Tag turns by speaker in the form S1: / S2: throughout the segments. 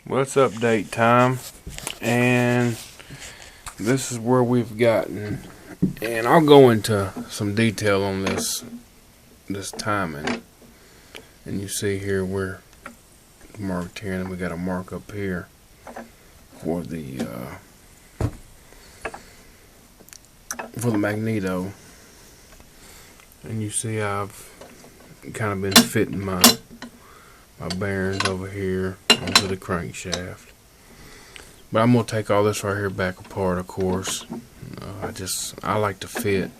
S1: Well, it's update time, and this is where we've gotten, and I'll go into some detail on this timing. And you see here we're marked here, and we got a mark up here for the magneto. And you see I've kind of been fitting my bearings over here onto the crankshaft. But I'm gonna take all this right here back apart, of course. I like to fit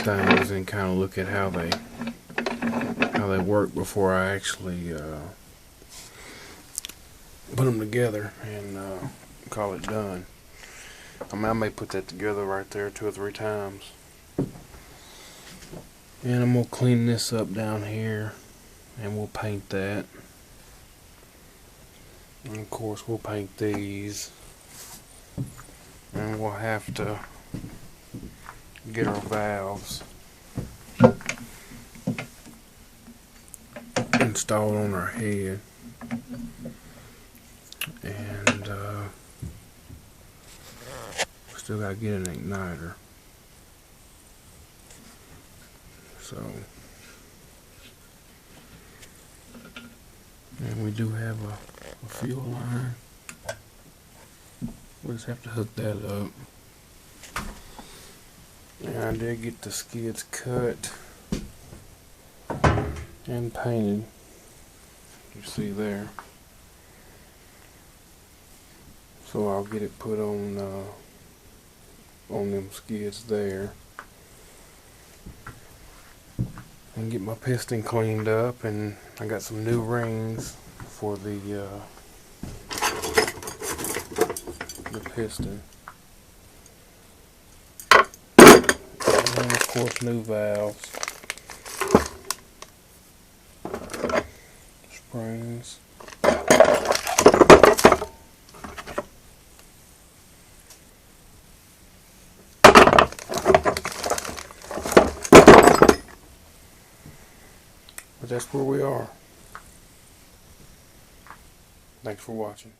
S1: things and kind of look at how they work before I actually put them together and call it done. I may put that together right there 2 or 3 times. And I'm going to clean this up down here, and we'll paint that. And of course we'll paint these. And we'll have to get our valves installed on our head. And still got to get an igniter. So, and we do have a fuel line. We just have to hook that up. And I did get the skids cut and painted. You see there. So I'll get it put on them skids there. And get my piston cleaned up, and I got some new rings for the piston, and of course new valves, springs. But that's where we are. Thanks for watching.